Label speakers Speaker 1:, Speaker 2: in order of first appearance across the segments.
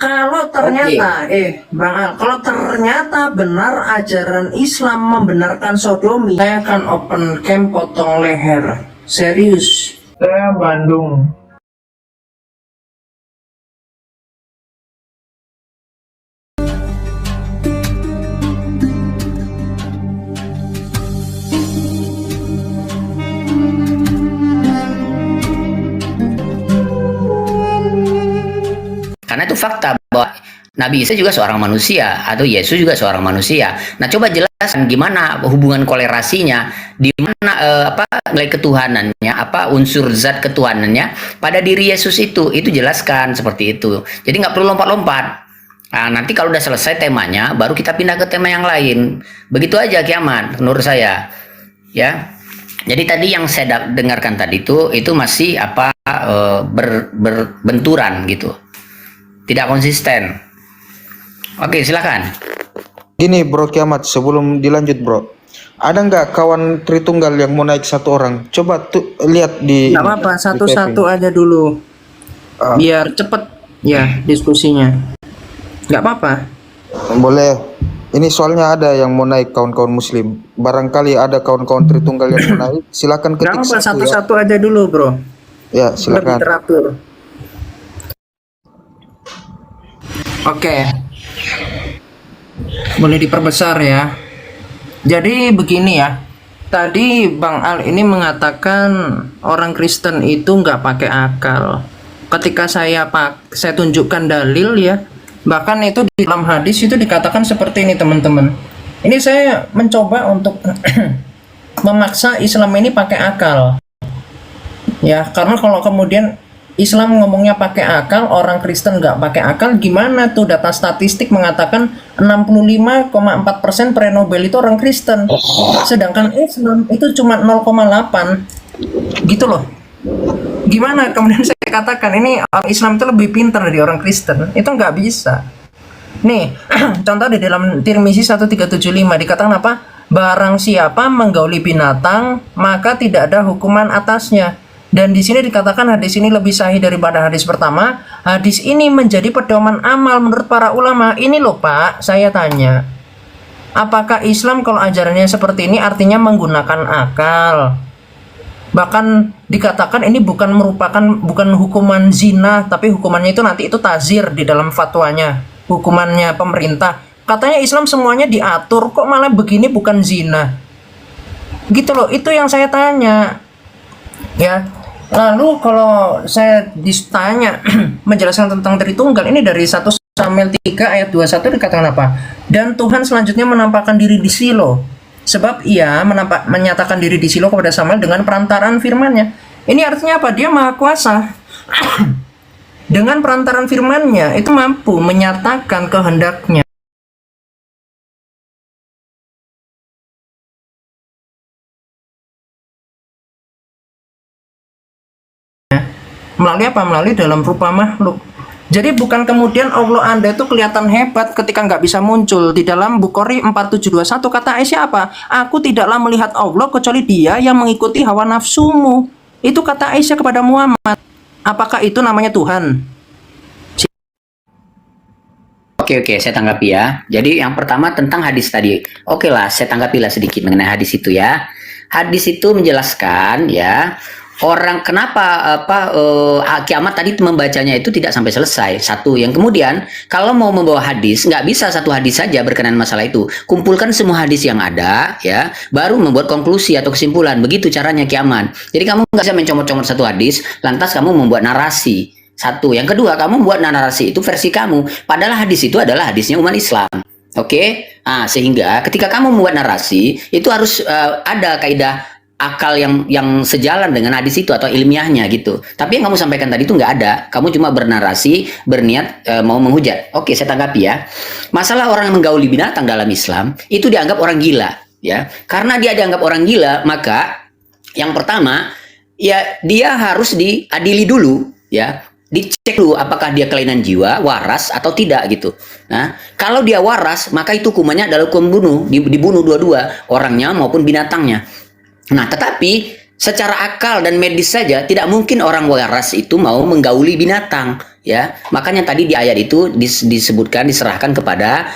Speaker 1: Kalau
Speaker 2: Oke.
Speaker 1: ternyata, Bang Al, kalau ternyata benar ajaran Islam membenarkan sodomi, saya akan open camp potong leher. Serius. Saya Bandung.
Speaker 2: Karena itu fakta bahwa Nabi Isa juga seorang manusia atau Yesus juga seorang manusia. Nah, coba jelaskan gimana hubungan kolerasinya, di mana apa nilai ketuhanannya, apa unsur zat ketuhanannya pada diri Yesus itu jelaskan seperti itu. Jadi nggak perlu lompat-lompat. Nah, nanti kalau udah selesai temanya, baru kita pindah ke tema yang lain. Begitu aja kiamat, menurut saya. Ya. Jadi tadi yang saya dengarkan tadi itu masih apa berbenturan gitu, tidak konsisten. Oke, silakan.
Speaker 3: Gini bro Kiamat, sebelum dilanjut bro, ada nggak kawan Tritunggal yang mau naik satu orang? Coba tuh lihat di.
Speaker 1: Nggak apa-apa,
Speaker 3: di
Speaker 1: satu-satu
Speaker 3: typing.
Speaker 1: aja dulu.
Speaker 3: Ah,
Speaker 1: Biar cepet ya diskusinya. Nggak apa-apa.
Speaker 3: boleh. Ini soalnya ada yang mau naik kawan-kawan Muslim. Barangkali ada kawan-kawan Tritunggal yang mau naik. Silakan
Speaker 1: Nggak
Speaker 3: ketik
Speaker 1: apa-apa,
Speaker 3: satu ya.
Speaker 1: satu-satu aja dulu bro.
Speaker 3: Ya
Speaker 1: Lebih
Speaker 3: silakan.
Speaker 1: teratur. Oke. Boleh diperbesar ya. Jadi begini ya. Tadi Bang Al ini mengatakan orang Kristen itu nggak pakai akal. Ketika saya tunjukkan dalil ya, bahkan itu di dalam hadis itu dikatakan seperti ini teman-teman. Ini saya mencoba untuk memaksa Islam ini pakai akal. Ya, karena kalau kemudian Islam ngomongnya pakai akal, orang Kristen nggak pakai akal, gimana tuh data statistik mengatakan 65,4% pre-Nobel itu orang Kristen, sedangkan Islam itu cuma 0,8 gitu loh. Gimana kemudian saya katakan ini orang Islam itu lebih pintar dari orang Kristen? Itu nggak bisa. Nih, contoh di dalam Tirmizi 1375 dikatakan apa? Barang siapa menggauli binatang, maka tidak ada hukuman atasnya. Dan di sini dikatakan hadis ini lebih sahih daripada hadis pertama. Hadis ini menjadi pedoman amal menurut para ulama. Ini loh Pak, saya tanya. Apakah Islam kalau ajarannya seperti ini artinya menggunakan akal? Bahkan dikatakan ini bukan hukuman zina, tapi hukumannya itu nanti itu tazir di dalam fatwanya, hukumannya pemerintah. Katanya Islam semuanya diatur, kok malah begini bukan zina? Gitu loh, itu yang saya tanya. Ya. Lalu kalau saya ditanya menjelaskan tentang Tritunggal ini dari 1 Samuel 3 ayat 21 dikatakan apa? Dan Tuhan selanjutnya menampakkan diri di Silo. Sebab ia menyatakan diri di Silo kepada Samuel dengan perantaraan firman-Nya. Ini artinya apa? Dia maha kuasa. Dengan perantaraan firman-Nya itu mampu menyatakan kehendaknya. Melalui apa? Melalui dalam rupa makhluk. Jadi bukan kemudian Allah Anda itu kelihatan hebat ketika nggak bisa muncul. Di dalam Bukhari 4721 kata Aisyah apa? Aku tidaklah melihat Allah kecuali dia yang mengikuti hawa nafsumu. Itu kata Aisyah kepada Muhammad. Apakah itu namanya Tuhan?
Speaker 2: Oke, saya tanggapi ya. Jadi yang pertama tentang hadis tadi. Oke lah, saya tanggapilah sedikit mengenai hadis itu ya. Hadis itu menjelaskan ya, orang kenapa kiamat tadi membacanya itu tidak sampai selesai. Satu, yang kemudian kalau mau membawa hadis nggak bisa satu hadis saja berkenaan masalah itu. Kumpulkan semua hadis yang ada ya, baru membuat konklusi atau kesimpulan. Begitu caranya kiamat. Jadi kamu nggak bisa mencomot-comot satu hadis, lantas kamu membuat narasi. Satu, yang kedua kamu membuat narasi itu versi kamu. Padahal hadis itu adalah hadisnya umat Islam. Oke, sehingga ketika kamu membuat narasi itu harus ada kaidah akal yang sejalan dengan hadis itu atau ilmiahnya gitu. Tapi yang kamu sampaikan tadi itu nggak ada. Kamu cuma bernarasi, berniat mau menghujat. Oke, saya tanggapi ya. Masalah orang yang menggauli binatang dalam Islam itu dianggap orang gila, ya. Karena dia dianggap orang gila, maka yang pertama ya dia harus diadili dulu, ya. Dicek dulu apakah dia kelainan jiwa, waras atau tidak gitu. Nah, kalau dia waras, maka itu hukumannya adalah hukum bunuh, dibunuh dua-dua, orangnya maupun binatangnya. Nah, tetapi Secara akal dan medis saja tidak mungkin orang waras itu mau menggauli binatang, ya. Makanya tadi di ayat itu disebutkan diserahkan kepada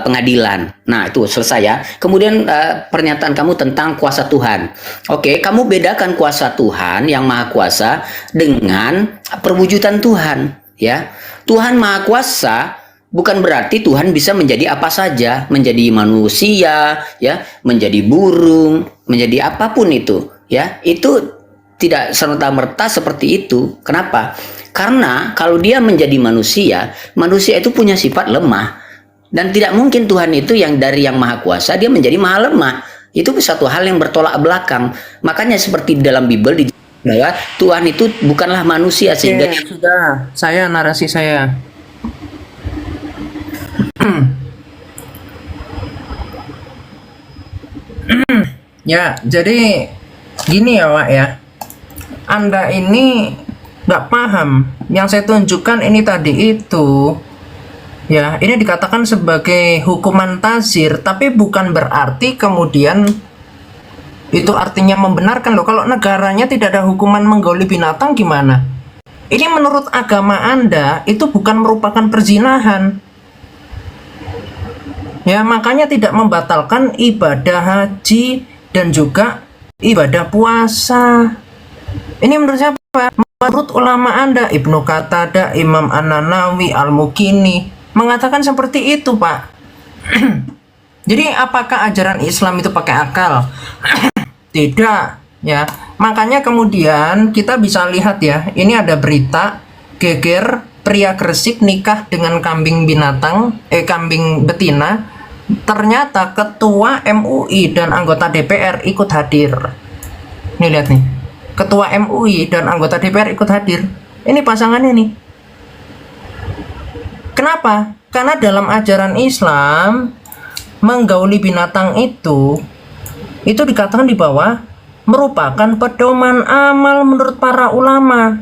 Speaker 2: pengadilan. Nah, itu selesai ya. Kemudian pernyataan kamu tentang kuasa Tuhan. Oke, kamu bedakan kuasa Tuhan yang Maha Kuasa dengan perwujudan Tuhan, ya. Tuhan Maha Kuasa bukan berarti Tuhan bisa menjadi apa saja, menjadi manusia, ya, menjadi burung, menjadi apapun itu. Ya, itu tidak serta-merta seperti itu. Kenapa? Karena kalau dia menjadi manusia, manusia itu punya sifat lemah. Dan tidak mungkin Tuhan itu yang dari yang Maha Kuasa, dia menjadi maha lemah. Itu satu hal yang bertolak belakang. Makanya seperti di dalam Bible bahwa Tuhan itu bukanlah manusia sehingga
Speaker 1: Sudah, saya narasi saya. Ya, jadi gini ya, Wak ya. Anda ini nggak paham. Yang saya tunjukkan ini tadi itu, ya, ini dikatakan sebagai hukuman tazir, tapi bukan berarti kemudian itu artinya membenarkan loh. Kalau negaranya tidak ada hukuman menggauli binatang gimana? Ini menurut agama Anda itu bukan merupakan perzinahan. Ya, makanya tidak membatalkan ibadah haji dan juga ibadah puasa. Ini menurut siapa? Menurut ulama Anda, Ibnu Qatadah, Imam An-Nanawi, Al-Mukini mengatakan seperti itu, Pak. Jadi apakah ajaran Islam itu pakai akal? Tidak, ya. Makanya kemudian kita bisa lihat ya, ini ada berita geger pria Gresik nikah dengan kambing kambing betina. Ternyata ketua MUI dan anggota DPR ikut hadir. Nih lihat nih. Ketua MUI dan anggota DPR ikut hadir. Ini pasangannya nih. Kenapa? Karena dalam ajaran Islam menggauli binatang itu dikatakan di bawah merupakan pedoman amal menurut para ulama.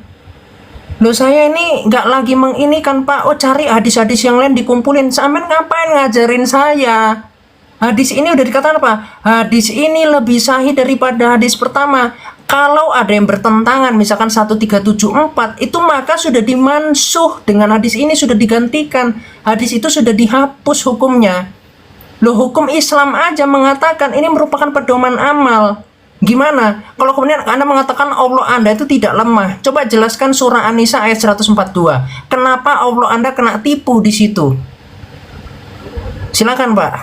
Speaker 1: Loh, saya ini nggak lagi menginikan, Pak. Oh, cari hadis-hadis yang lain dikumpulin. Sampean ngapain ngajarin saya? Hadis ini udah dikatakan apa? Hadis ini lebih sahih daripada hadis pertama. Kalau ada yang bertentangan, misalkan 1374, itu maka sudah dimansuh dengan hadis ini, sudah digantikan. Hadis itu sudah dihapus hukumnya. Loh, hukum Islam aja mengatakan ini merupakan pedoman amal. Gimana? Kalau kemudian Anda mengatakan Allah Anda itu tidak lemah, coba jelaskan surah An-Nisa ayat 142. Kenapa Allah Anda kena tipu di situ? Silakan, Pak.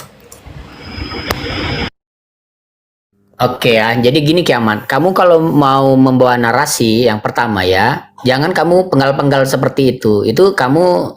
Speaker 2: Oke ya, jadi gini Kiamat, kamu kalau mau membawa narasi yang pertama ya, jangan kamu penggal-penggal seperti itu. Itu kamu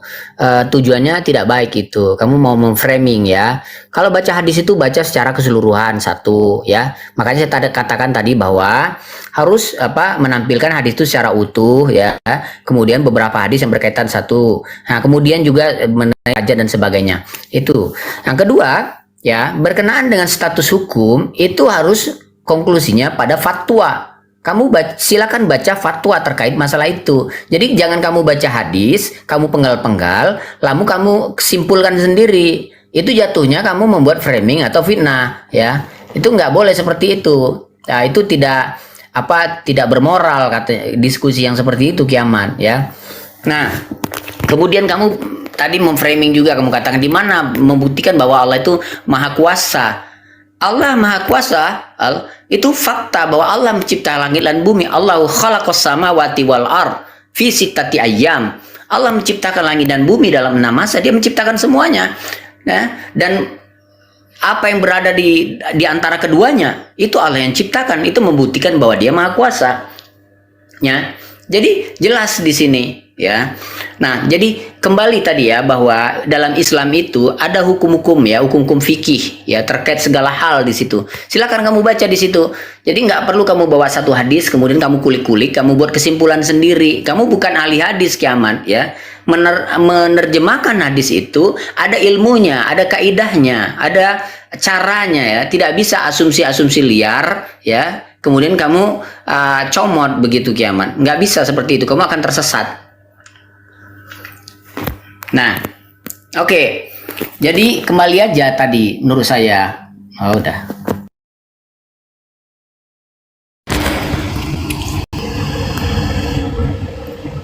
Speaker 2: tujuannya tidak baik itu. Kamu mau memframing ya. Kalau baca hadis itu baca secara keseluruhan satu ya. Makanya saya katakan tadi bahwa harus menampilkan hadis itu secara utuh ya. Kemudian beberapa hadis yang berkaitan satu. Nah, kemudian juga mengenai hajat dan sebagainya. Itu. Yang kedua, ya, berkenaan dengan status hukum itu harus konklusinya pada fatwa. Kamu silakan baca fatwa terkait masalah itu. Jadi jangan kamu baca hadis, kamu penggal-penggal, lalu kamu simpulkan sendiri. Itu jatuhnya kamu membuat framing atau fitnah, ya. Itu nggak boleh seperti itu. Nah, itu tidak bermoral kata diskusi yang seperti itu Kiamat, ya. Nah, kemudian kamu tadi memframing juga, kamu katakan di mana membuktikan bahwa Allah itu Maha Kuasa. Allah Maha Kuasa, itu fakta bahwa Allah mencipta langit dan bumi. Allahu khalaqas samawati wal ard fi sittati ayyam. Allah menciptakan langit dan bumi dalam 6 masa, dia menciptakan semuanya. Ya, dan apa yang berada di antara keduanya, itu Allah yang ciptakan, itu membuktikan bahwa dia Maha Kuasa. Ya. Jadi jelas di sini ya. Nah, jadi kembali tadi ya bahwa dalam Islam itu ada hukum-hukum ya, hukum-hukum fikih ya terkait segala hal di situ. Silakan kamu baca di situ. Jadi nggak perlu kamu bawa satu hadis kemudian kamu kulik-kulik, kamu buat kesimpulan sendiri. Kamu bukan ahli hadis Kiamat ya. Menerjemahkan hadis itu ada ilmunya, ada kaidahnya, ada caranya ya. Tidak bisa asumsi-asumsi liar ya. Kemudian kamu comot begitu Kiamat. Nggak bisa seperti itu. Kamu akan tersesat. Nah, oke. Jadi kembali aja tadi menurut saya. Oh, udah.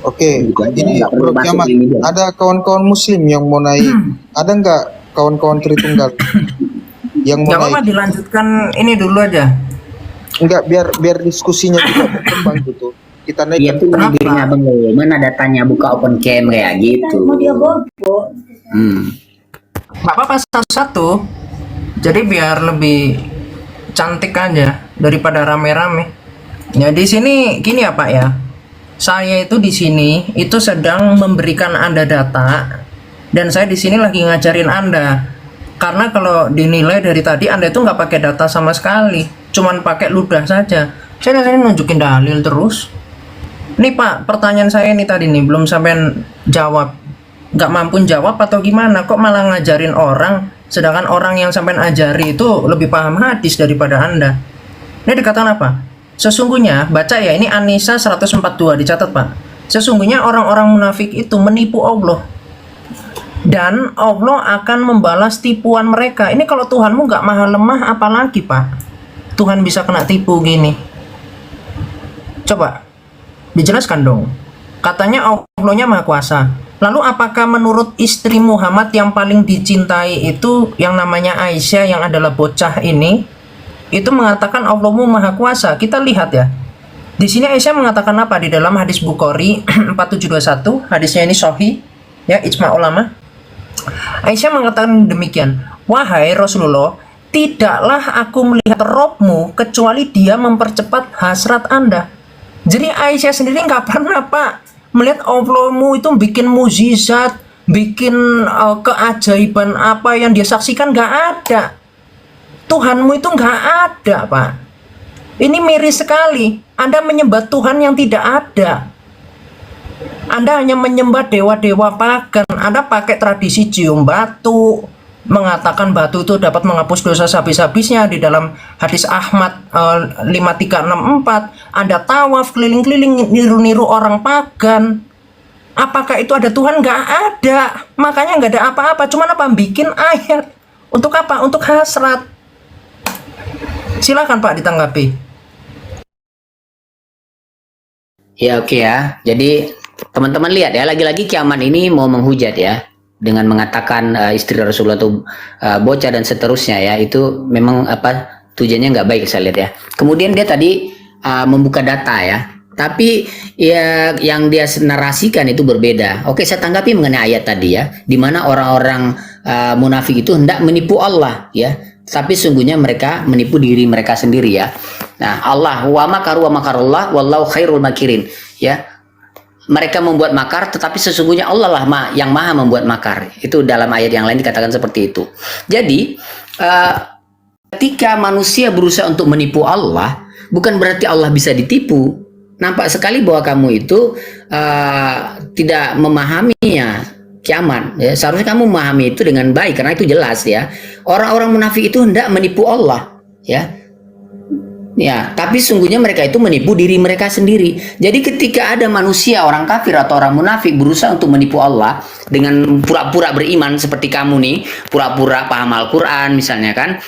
Speaker 3: Oke, ini
Speaker 2: Nggak perlu
Speaker 3: Bro
Speaker 2: masuk
Speaker 3: Kiamat,
Speaker 2: ini dia.
Speaker 3: ada kawan-kawan Muslim yang mau naik. Ada nggak kawan-kawan Tritunggal yang mau
Speaker 1: Nggak apa-apa,
Speaker 3: naik?
Speaker 1: dilanjutkan ini dulu aja.
Speaker 3: Enggak, biar diskusinya juga berkembang gitu. Kita
Speaker 2: Dia
Speaker 3: naikkan.
Speaker 2: tuh
Speaker 1: Kenapa?
Speaker 2: manajernya Abang Leo. Mana datanya buka open cam kayak gitu. Hmm.
Speaker 1: Nggak apa-apa satu-satu. Jadi biar lebih cantik aja daripada rame-rame. Ya di sini gini ya Pak ya. Saya itu di sini itu sedang memberikan Anda data dan saya di sini lagi ngajarin Anda. Karena kalau dinilai dari tadi Anda itu nggak pakai data sama sekali, cuman pakai ludah saja. Saya dari sini nunjukin dalil terus. Nih Pak, pertanyaan saya nih tadi nih belum sampai jawab. Nggak mampu jawab atau gimana? Kok malah ngajarin orang, sedangkan orang yang sampai ajari itu lebih paham hadis daripada Anda. Ini dikatakan apa? Sesungguhnya, baca ya, ini An-Nisa 142, dicatat Pak. Sesungguhnya orang-orang munafik itu menipu Allah. Dan Allah akan membalas tipuan mereka. Ini kalau Tuhanmu nggak maha lemah, apalagi Pak? Tuhan bisa kena tipu gini. Coba, dijelaskan dong. Katanya Allahnya maha kuasa. Lalu apakah menurut istri Muhammad yang paling dicintai itu, yang namanya Aisyah, yang adalah bocah ini, itu mengatakan Allahmu maha kuasa? Kita lihat ya. Di sini Aisyah mengatakan apa di dalam hadis Bukhari 4721, hadisnya ini sahih ya, ijma ulama. Aisyah mengatakan demikian, wahai Rasulullah, tidaklah aku melihat Robmu kecuali dia mempercepat hasrat Anda. Jadi Aisyah sendiri nggak pernah Pak melihat Allahmu itu bikin mukjizat, bikin keajaiban apa yang dia saksikan, nggak ada. Tuhanmu itu nggak ada Pak. Ini miris sekali. Anda menyembah Tuhan yang tidak ada. Anda hanya menyembah dewa-dewa pagan. Anda pakai tradisi cium batu, mengatakan batu itu dapat menghapus dosa habis-habisnya di dalam hadis Ahmad 5364. Anda tawaf keliling-keliling niru-niru orang pagan. Apakah itu ada Tuhan? Nggak ada. Makanya nggak ada apa-apa. Cuman apa? Bikin ayat. Untuk apa? Untuk hasrat. Silakan Pak ditanggapi.
Speaker 2: Ya oke ya. Jadi teman-teman lihat ya, lagi-lagi Kiaman ini mau menghujat ya dengan mengatakan istri Rasulullah itu bocah dan seterusnya ya. Itu memang apa tujuannya nggak baik saya lihat ya. Kemudian dia tadi membuka data ya. Tapi ya yang dia narasikan itu berbeda. Oke, saya tanggapi mengenai ayat tadi ya, di mana orang-orang munafik itu hendak menipu Allah ya. Tapi sungguhnya mereka menipu diri mereka sendiri ya. Nah, Allah wa makaru wa makarullah wallahu khairul makirin ya. Mereka membuat makar, tetapi sesungguhnya Allah lah yang maha membuat makar. Itu dalam ayat yang lain dikatakan seperti itu. Jadi ketika manusia berusaha untuk menipu Allah, bukan berarti Allah bisa ditipu. Nampak sekali bahwa kamu itu tidak memahaminya. Kiamat ya, seharusnya kamu memahami itu dengan baik karena itu jelas ya. Orang-orang munafik itu hendak menipu Allah ya. Ya, tapi sungguhnya mereka itu menipu diri mereka sendiri. Jadi ketika ada manusia, orang kafir atau orang munafik berusaha untuk menipu Allah dengan pura-pura beriman seperti kamu nih, pura-pura paham Al-Qur'an misalnya kan,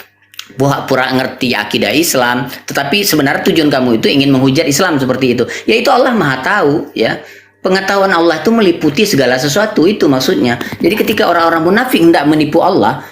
Speaker 2: pura-pura ngerti akidah Islam, tetapi sebenarnya tujuan kamu itu ingin menghujat Islam seperti itu. Yaitu Allah Maha tahu ya. Pengetahuan Allah itu meliputi segala sesuatu, itu maksudnya. Jadi ketika orang-orang munafik hendak menipu Allah,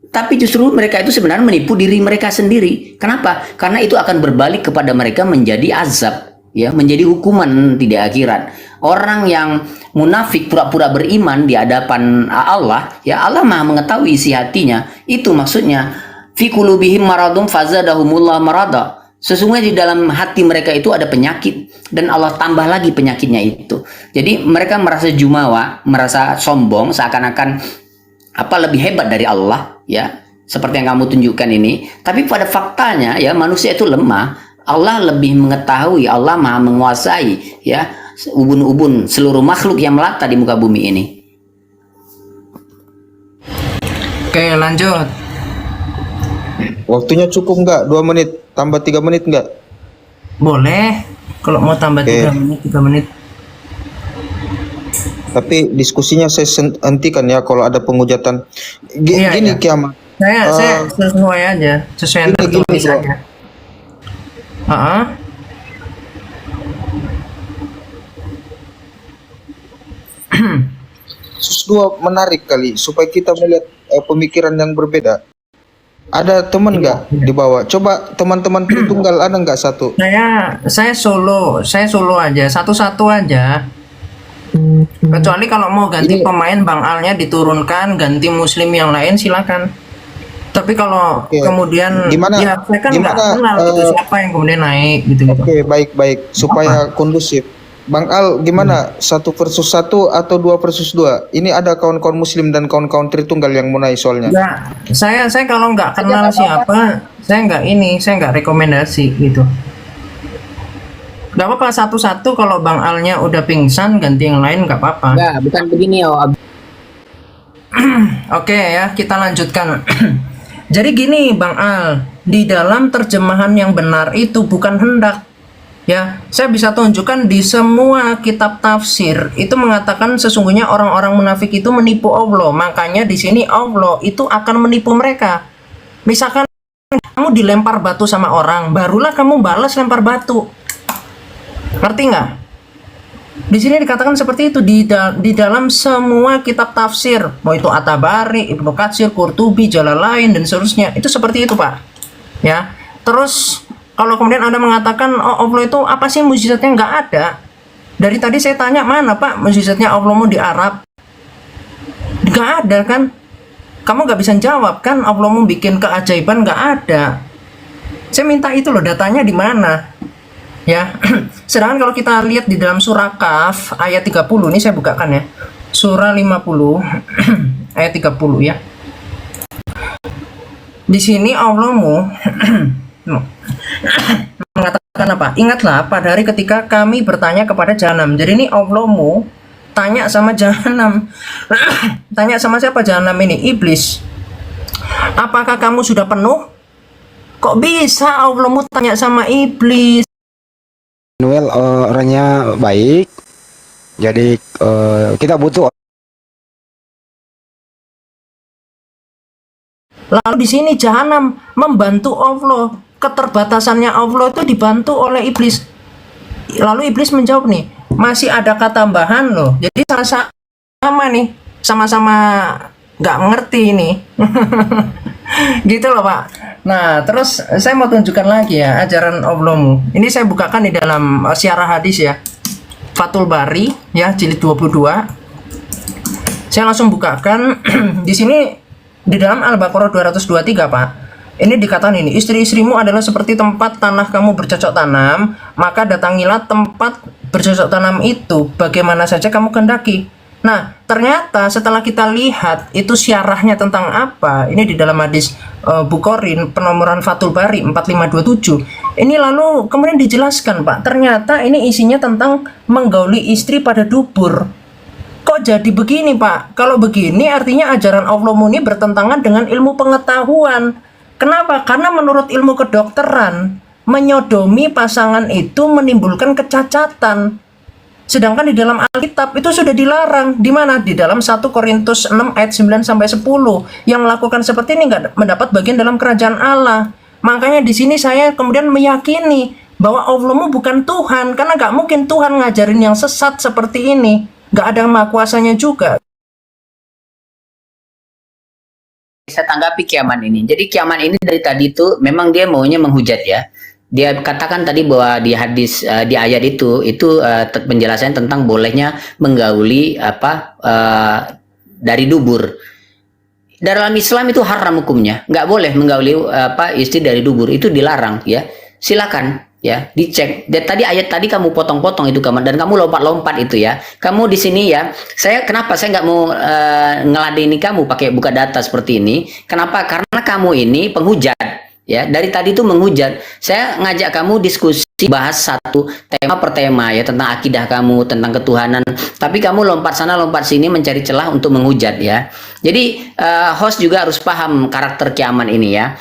Speaker 2: tapi justru mereka itu sebenarnya menipu diri mereka sendiri. Kenapa? Karena itu akan berbalik kepada mereka menjadi azab, ya, menjadi hukuman di akhirat. Orang yang munafik pura-pura beriman di hadapan Allah, ya Allah Maha mengetahui isi hatinya. Itu maksudnya fi qulubihim maradun fazadahumullah marada. Sesungguhnya di dalam hati mereka itu ada penyakit dan Allah tambah lagi penyakitnya itu. Jadi mereka merasa jumawa, merasa sombong, seakan-akan apa lebih hebat dari Allah ya, seperti yang kamu tunjukkan ini. Tapi pada faktanya ya manusia itu lemah. Allah lebih mengetahui, Allah Maha menguasai ya ubun-ubun seluruh makhluk yang melata di muka bumi ini.
Speaker 1: Oke, lanjut.
Speaker 3: Waktunya cukup nggak? 2 menit, tambah 3 menit nggak?
Speaker 1: Boleh. Kalau mau tambah
Speaker 3: Oke.
Speaker 1: 3 menit, 3 menit.
Speaker 3: Tapi diskusinya saya hentikan ya kalau ada penghujatan.
Speaker 1: Iya,
Speaker 3: Gini
Speaker 1: iya.
Speaker 3: Kiamat.
Speaker 1: Saya sesuai aja, sesuai yang
Speaker 3: Gini,
Speaker 1: tertulis
Speaker 3: bro.
Speaker 1: aja. Heeh.
Speaker 3: versus 2 menarik kali supaya kita melihat pemikiran yang berbeda. Ada teman nggak di bawah? Coba teman-teman Tritunggal ada nggak satu?
Speaker 1: Saya solo aja, satu-satu aja. Kecuali kalau mau ganti pemain, Bang Alnya diturunkan, ganti Muslim yang lain silakan. Tapi kalau
Speaker 3: Oke.
Speaker 1: kemudian
Speaker 3: Gimana-
Speaker 1: ya saya kan nggak
Speaker 3: gimana,
Speaker 1: kenal gitu siapa yang kemudian naik gitu.
Speaker 3: Oke, baik-baik supaya kondusif. Bang Al, gimana? 1 versus 1 atau 2 versus 2? Ini ada kawan-kawan Muslim dan kawan-kawan Tritunggal yang mau naik soalnya.
Speaker 1: Nah, saya kalau nggak kenal siapa, saya nggak rekomendasi gitu. Nggak apa-apa satu-satu, kalau Bang Alnya udah pingsan ganti yang lain nggak apa-apa.
Speaker 2: Enggak, bukan begini oh.
Speaker 1: Oke ya, kita lanjutkan. Jadi gini Bang Al, di dalam terjemahan yang benar itu bukan hendak. Ya, saya bisa tunjukkan di semua kitab tafsir itu mengatakan sesungguhnya orang-orang munafik itu menipu Allah. Makanya di sini Allah itu akan menipu mereka. Misalkan kamu dilempar batu sama orang, barulah kamu balas lempar batu. Ngerti nggak? Di sini dikatakan seperti itu di dalam semua kitab tafsir, mau itu At-Tabari, Ibnu Katsir, Qurtubi, Jalalain dan seterusnya. Itu seperti itu, Pak. Ya. Terus kalau kemudian Anda mengatakan oh, Allah itu apa sih mukjizatnya, nggak ada. Dari tadi saya tanya mana, Pak, mukjizatnya Allahmu di Arab? Nggak ada kan? Kamu nggak bisa jawab kan Allahmu bikin keajaiban, nggak ada. Saya minta itu loh, datanya di mana? Ya, sedangkan kalau kita lihat di dalam surah Kaf ayat 30, ini saya bukakan ya. Surah 50 ayat 30 ya. Di sini Allahmu mengatakan apa? Ingatlah pada hari ketika kami bertanya kepada Jahanam. Jadi ini Allahmu tanya sama Jahanam. Tanya sama siapa Jahanam ini? Iblis. Apakah kamu sudah penuh? Kok bisa Allahmu tanya sama iblis?
Speaker 4: Noel orangnya baik, jadi kita butuh.
Speaker 1: Lalu di sini Jahanam membantu Allah, keterbatasannya Allah itu dibantu oleh iblis. Lalu iblis menjawab nih, masih ada kata tambahan loh. Jadi sama nih, sama-sama nggak ngerti ini. Gitu loh Pak. Nah terus saya mau tunjukkan lagi ya ajaran Allahmu. Ini saya bukakan di dalam Syarah Hadis ya, Fathul Bari ya, jilid 22. Saya langsung bukakan. Di sini di dalam Al-Baqarah 223 Pak. Ini dikatakan ini, istri-istrimu adalah seperti tempat tanah kamu bercocok tanam, maka datangilah tempat bercocok tanam itu bagaimana saja kamu kehendaki. Nah, ternyata setelah kita lihat itu syarahnya tentang apa, ini di dalam hadis Bukhari penomoran Fathul Bari 4527. Ini lalu kemudian dijelaskan Pak, ternyata ini isinya tentang menggauli istri pada dubur. Kok jadi begini Pak? Kalau begini artinya ajaran Allahmu ini bertentangan dengan ilmu pengetahuan. Kenapa? Karena menurut ilmu kedokteran, menyodomi pasangan itu menimbulkan kecacatan. Sedangkan di dalam Alkitab itu sudah dilarang. Di mana? Di dalam 1 Korintus 6 ayat 9 sampai 10. Yang melakukan seperti ini nggak mendapat bagian dalam kerajaan Allah. Makanya di sini saya kemudian meyakini bahwa Allahmu bukan Tuhan, karena nggak mungkin Tuhan ngajarin yang sesat seperti ini. Nggak ada maha kuasanya juga.
Speaker 2: Saya tanggapi Kiaman ini. Jadi Kiaman ini dari tadi itu memang dia maunya menghujat ya. Dia katakan tadi bahwa di hadis di ayat itu penjelasannya tentang bolehnya menggauli dari dubur. Dalam Islam itu haram hukumnya, nggak boleh menggauli istri dari dubur, itu dilarang ya. Silakan ya dicek. Dan tadi ayat tadi kamu potong-potong itu kamu dan kamu lompat-lompat itu ya. Kamu di sini ya. Kenapa saya nggak mau ngeladeni kamu pakai buka data seperti ini? Kenapa? Karena kamu ini penghujat. Ya, dari tadi itu menghujat. Saya ngajak kamu diskusi bahas satu tema per tema ya, tentang akidah kamu, tentang ketuhanan. Tapi kamu lompat sana lompat sini mencari celah untuk menghujat ya. Jadi host juga harus paham karakter Kiaman ini ya.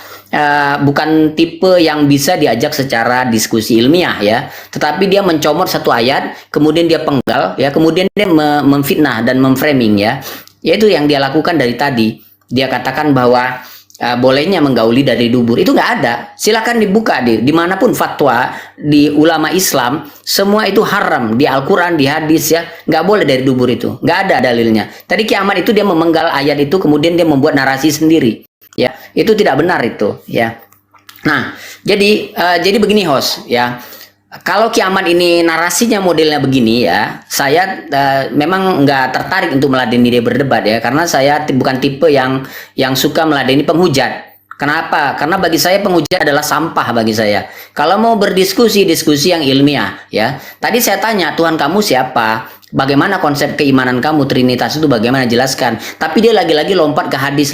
Speaker 2: Bukan tipe yang bisa diajak secara diskusi ilmiah ya, tetapi dia mencomot satu ayat, kemudian dia penggal ya, kemudian dia memfitnah dan memframing ya. Yaitu yang dia lakukan dari tadi. Dia katakan bahwa bolehnya menggauli dari dubur itu nggak ada. Silakan dibuka dimanapun fatwa di ulama Islam, semua itu haram di Al-Quran, di hadis ya, nggak boleh dari dubur itu, nggak ada dalilnya. Tadi Kiamat itu dia memenggal ayat itu kemudian dia membuat narasi sendiri, ya itu tidak benar itu ya. Nah jadi begini host ya. Kalau Kiamat ini narasinya modelnya begini ya, saya memang nggak tertarik untuk meladeni dia berdebat ya, karena saya bukan tipe yang suka meladeni penghujat. Kenapa? Karena bagi saya penghujat adalah sampah bagi saya. Kalau mau berdiskusi, diskusi yang ilmiah ya. Tadi saya tanya, Tuhan kamu siapa? Bagaimana konsep keimanan kamu, Trinitas itu bagaimana jelaskan? Tapi dia lagi-lagi lompat ke hadis,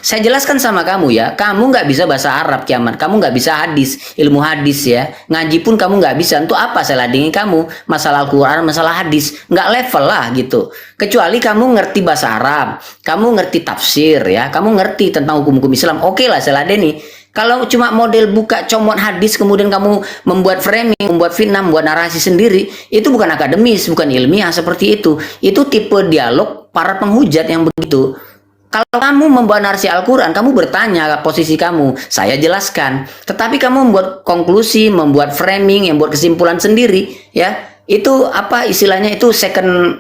Speaker 2: Saya jelaskan sama kamu ya, kamu nggak bisa bahasa Arab Kiamat, kamu nggak bisa hadis, ilmu hadis ya, ngaji pun kamu nggak bisa. Untuk apa saya ladeni kamu? Masalah Al-Quran, masalah hadis, nggak level lah gitu. Kecuali kamu ngerti bahasa Arab, kamu ngerti tafsir ya, kamu ngerti tentang hukum-hukum Islam, oke lah saya ladeni. Kalau cuma model buka comot hadis kemudian kamu membuat framing, membuat fitnah, membuat narasi sendiri, itu bukan akademis, bukan ilmiah seperti itu. Itu tipe dialog para penghujat yang begitu. Kalau kamu membuat narasi Al-Quran, kamu bertanya posisi kamu, saya jelaskan. Tetapi kamu membuat konklusi, membuat framing, yang buat kesimpulan sendiri, ya itu apa istilahnya itu second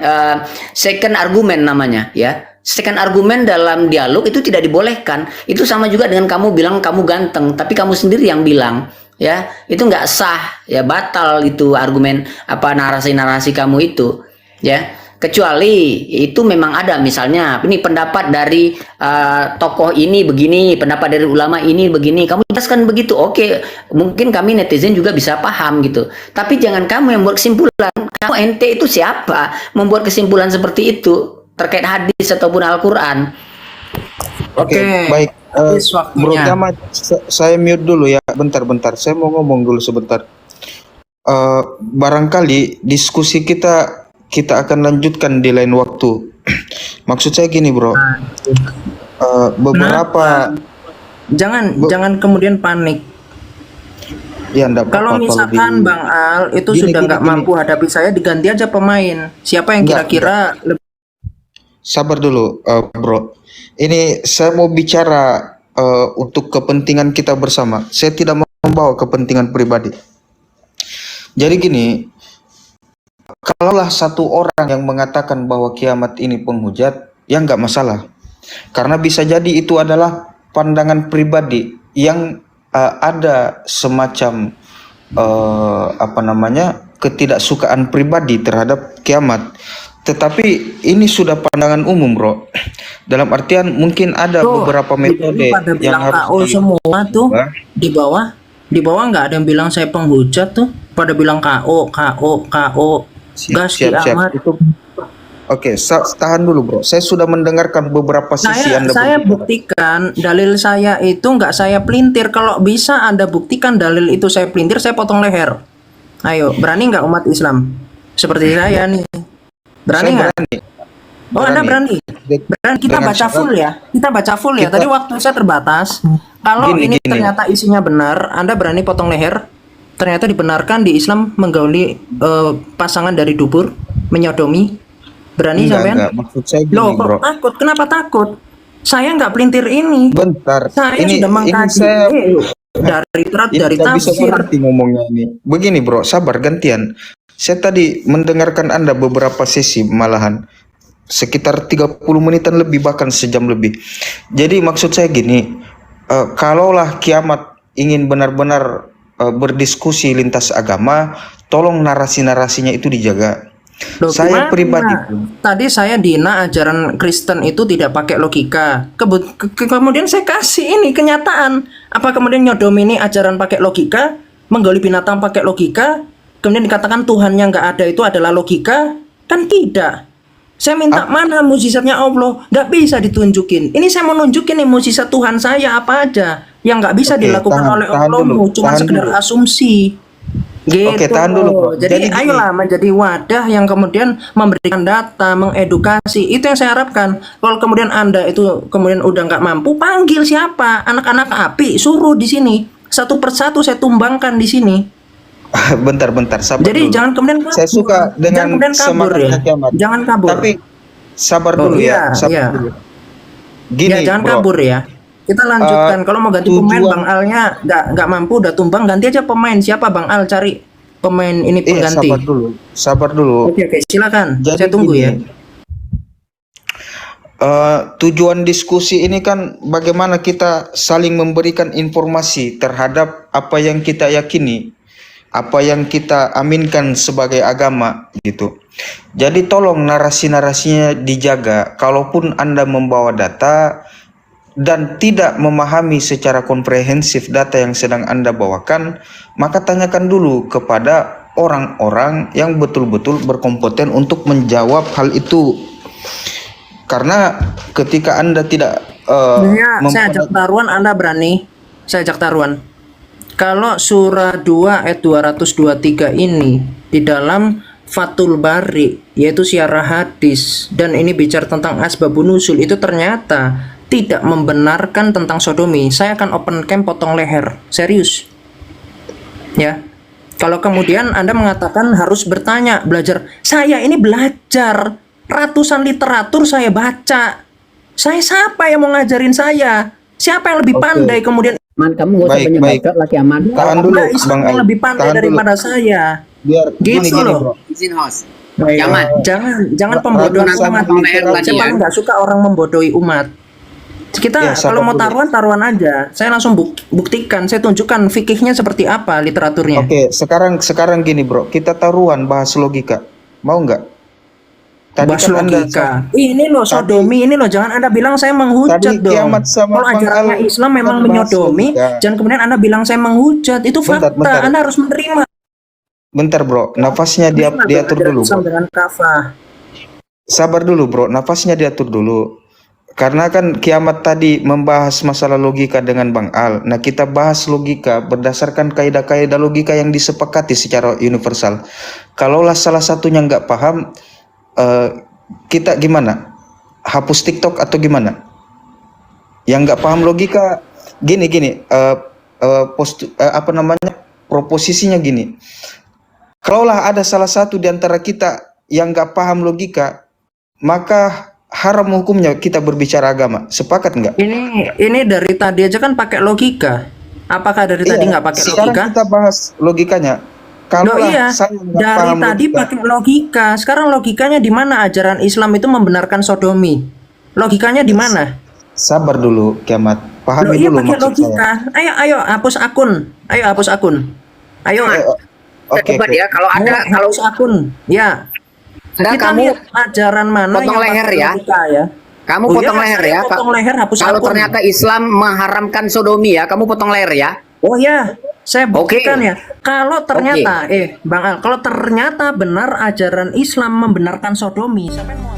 Speaker 2: argumen namanya, ya. Second argumen dalam dialog itu tidak dibolehkan. Itu sama juga dengan kamu bilang kamu ganteng, tapi kamu sendiri yang bilang, ya itu nggak sah, ya batal itu argumen apa narasi-narasi kamu itu, ya. Kecuali itu memang ada misalnya ini pendapat dari tokoh ini begini, pendapat dari ulama ini begini, kamu jelaskan begitu, oke, mungkin kami netizen juga bisa paham gitu. Tapi jangan kamu yang buat kesimpulan. Kamu ente itu siapa membuat kesimpulan seperti itu terkait hadis ataupun Al-Quran?
Speaker 3: Oke, baik. Bro Kiamat, saya mute dulu ya, bentar. Saya mau ngomong dulu sebentar. Barangkali diskusi kita akan lanjutkan di lain waktu. Maksud saya gini, bro. Beberapa
Speaker 1: jangan kemudian panik.
Speaker 3: Ya,
Speaker 1: kalau misalkan Bang Al itu sudah nggak mampu hadapi saya, diganti aja pemain. Siapa yang kira-kira lebih...
Speaker 3: Sabar dulu, bro. Ini saya mau bicara untuk kepentingan kita bersama. Saya tidak mau membawa kepentingan pribadi. Jadi gini, kalaulah satu orang yang mengatakan bahwa Kiamat ini penghujat, ya nggak masalah. Karena bisa jadi itu adalah pandangan pribadi yang ada semacam ketidaksukaan pribadi terhadap Kiamat. Tetapi ini sudah pandangan umum, bro. Dalam artian mungkin ada beberapa metode yang harus
Speaker 1: KO semua tuh di bawah nggak ada yang bilang saya penghujat tuh, pada bilang KO.
Speaker 3: Siap. Itu oke, tahan dulu, bro. Saya sudah mendengarkan beberapa sisi Anda.
Speaker 1: Saya buktikan dalil saya itu nggak saya pelintir. Kalau bisa Anda buktikan dalil itu saya pelintir, saya potong leher. Ayo, berani nggak umat Islam seperti saya nih? Berani nggak? Oh, Anda berani? Berani. Kita baca full ya. Tadi waktu saya terbatas. Kalau ini ternyata isinya benar, Anda berani potong leher? Ternyata dibenarkan di Islam menggauli pasangan dari dubur, menyodomi. Berani sampean?
Speaker 3: Enggak. Maksud saya gini,
Speaker 1: loh,
Speaker 3: bro.
Speaker 1: Takut? Kenapa takut? Saya nggak pelintir ini.
Speaker 3: Bentar.
Speaker 1: Saya sudah mengkaji dari
Speaker 3: bisa
Speaker 1: tafsir.
Speaker 3: ngerti ngomongnya ini. Begini, bro. Sabar, gantian. Saya tadi mendengarkan Anda beberapa sesi, malahan sekitar 30 menitan lebih, bahkan sejam lebih. Jadi maksud saya gini, kalaulah Kiamat ingin benar-benar berdiskusi lintas agama, tolong narasi-narasinya itu dijaga.
Speaker 1: Loh,
Speaker 3: saya pribadi
Speaker 1: tadi saya dina ajaran Kristen itu tidak pakai logika. Kemudian saya kasih ini kenyataan. Apa kemudian nyodom ini ajaran pakai logika, menggali binatang pakai logika, kemudian dikatakan Tuhannya nggak ada itu adalah logika? Kan tidak. Saya minta mana mukjizatnya Allah, nggak bisa ditunjukin. Ini saya mau nunjukin nih mukjizat Tuhan saya apa aja yang nggak bisa dilakukan oleh Allah, cuma sekedar asumsi. Gitu.
Speaker 3: Oke, tahan dulu, bro.
Speaker 1: Jadi ayolah menjadi wadah yang kemudian memberikan data, mengedukasi. Itu yang saya harapkan. Kalau kemudian Anda itu kemudian udah nggak mampu, panggil siapa? Anak-anak api, suruh di sini. Satu persatu saya tumbangkan di sini.
Speaker 3: Bentar, sabar.
Speaker 1: Jadi
Speaker 3: dulu.
Speaker 1: jangan kemudian kabur.
Speaker 3: Saya suka dengan semangatnya Kiamat.
Speaker 1: Jangan kabur.
Speaker 3: Tapi sabar dulu ya. Sabar dulu. Gini,
Speaker 1: jangan
Speaker 3: bro.
Speaker 1: kabur ya. Kita lanjutkan. Kalau mau ganti pemain,
Speaker 3: tujuan-
Speaker 1: Bang Alnya nggak mampu, udah tumbang, ganti aja pemain. Siapa Bang Al, cari pemain ini pengganti.
Speaker 3: Sabar dulu.
Speaker 1: Oke, silakan.
Speaker 3: Jadi
Speaker 1: Saya tunggu
Speaker 3: gini,
Speaker 1: ya.
Speaker 3: tujuan diskusi ini kan bagaimana kita saling memberikan informasi terhadap apa yang kita yakini, apa yang kita aminkan sebagai agama gitu. Jadi tolong narasi-narasinya dijaga. Kalaupun Anda membawa data dan tidak memahami secara komprehensif data yang sedang Anda bawakan, maka tanyakan dulu kepada orang-orang yang betul-betul berkompeten untuk menjawab hal itu. Karena ketika Anda tidak
Speaker 1: Saya ajak taruhan, Anda berani? Saya ajak taruhan. Kalau surah 2 ayat 223 ini di dalam Fathul Bari, yaitu syarah hadis, dan ini bicara tentang asbabun nuzul, itu ternyata tidak membenarkan tentang sodomi, saya akan open camp potong leher. Serius. Ya. Kalau kemudian Anda mengatakan harus bertanya, belajar. Saya ini belajar. Ratusan literatur saya baca. Saya siapa yang mau ngajarin saya? Siapa yang lebih pandai kemudian?
Speaker 2: Man, kamu nggak usah
Speaker 3: Baik,
Speaker 2: banyak bacot laki Ahmad.
Speaker 3: Tahan dulu,
Speaker 1: Ada Islam
Speaker 3: Bang
Speaker 1: yang
Speaker 3: Al.
Speaker 1: lebih pandai
Speaker 3: Tahan dulu.
Speaker 1: daripada saya.
Speaker 3: Biar
Speaker 1: Gitu
Speaker 3: gini,
Speaker 1: loh.
Speaker 3: bro.
Speaker 2: Izin host.
Speaker 1: Baik.
Speaker 2: Yaman.
Speaker 1: Jangan pembodohan
Speaker 3: Ratusan
Speaker 1: umat.
Speaker 3: literatur.
Speaker 1: Saya paling nggak suka orang membodohi umat. Kita
Speaker 3: Ya, sabar
Speaker 1: kalau mau
Speaker 3: dulu.
Speaker 1: taruhan aja. Saya langsung buktikan. Saya tunjukkan fikihnya seperti apa literaturnya.
Speaker 3: Oke, sekarang gini bro, kita taruhan bahas logika, mau nggak? Tadi
Speaker 1: Bahas
Speaker 3: kan Anda
Speaker 1: logika. Ini loh sodomi, ini loh, jangan Anda bilang saya menghujat
Speaker 3: Tadi
Speaker 1: dong.
Speaker 3: Kiamat sama
Speaker 1: Kalau
Speaker 3: Bang
Speaker 1: ajarannya
Speaker 3: Al
Speaker 1: Islam memang
Speaker 3: kan bahas
Speaker 1: menyodomi,
Speaker 3: logika.
Speaker 1: jangan kemudian Anda bilang saya menghujat. Itu fakta.
Speaker 3: Bentar.
Speaker 1: Anda harus menerima.
Speaker 3: Bentar bro, nafasnya diatur
Speaker 1: Belajar
Speaker 3: dulu
Speaker 1: Islam
Speaker 3: bro.
Speaker 1: dengan kafah.
Speaker 3: Sabar dulu bro, nafasnya diatur dulu. Karena kan Kiamat tadi membahas masalah logika dengan Bang Al. Nah kita bahas logika berdasarkan kaidah-kaidah logika yang disepakati secara universal. Kalaulah salah satunya nggak paham, kita gimana? Hapus TikTok atau gimana? Yang nggak paham logika, gini, apa namanya? Proposisinya gini. Kalaulah ada salah satu di antara kita yang nggak paham logika, maka haram hukumnya kita berbicara agama. Sepakat nggak?
Speaker 1: Ini dari tadi aja kan pakai logika. Apakah dari tadi nggak pakai
Speaker 3: sekarang
Speaker 1: logika?
Speaker 3: kita bahas logikanya. Kalau
Speaker 1: Loh, iya,
Speaker 3: saya nggak
Speaker 1: dari
Speaker 3: paham
Speaker 1: tadi
Speaker 3: logika,
Speaker 1: pakai logika. Sekarang logikanya di mana ajaran Islam itu membenarkan sodomi? Logikanya di mana?
Speaker 3: sabar dulu, Kiamat.
Speaker 1: Loh,
Speaker 3: Pahami
Speaker 1: iya
Speaker 3: dulu
Speaker 1: pakai
Speaker 3: maksud
Speaker 1: logika.
Speaker 3: saya.
Speaker 1: Ayo hapus akun. Ayo hapus akun. Ayo.
Speaker 3: Oke,
Speaker 2: Cepat ya, kalau ada kalau
Speaker 1: Hapus akun. Ya.
Speaker 2: Enggak,
Speaker 1: Kita
Speaker 2: kamu
Speaker 1: lihat ajaran mana
Speaker 2: potong
Speaker 1: yang
Speaker 2: leher
Speaker 1: pakai
Speaker 2: ya.
Speaker 1: logika ya.
Speaker 2: kamu
Speaker 1: Oh iya,
Speaker 2: potong leher
Speaker 1: saya
Speaker 2: ya.
Speaker 1: potong leher, hapus
Speaker 2: Kalau
Speaker 1: akun.
Speaker 2: ternyata Islam mengharamkan sodomi ya, kamu potong leher ya.
Speaker 1: Oh ya, saya buktikan
Speaker 2: Oke.
Speaker 1: ya. Kalau ternyata, Bang Al, kalau ternyata benar ajaran Islam membenarkan sodomi, siapa yang mau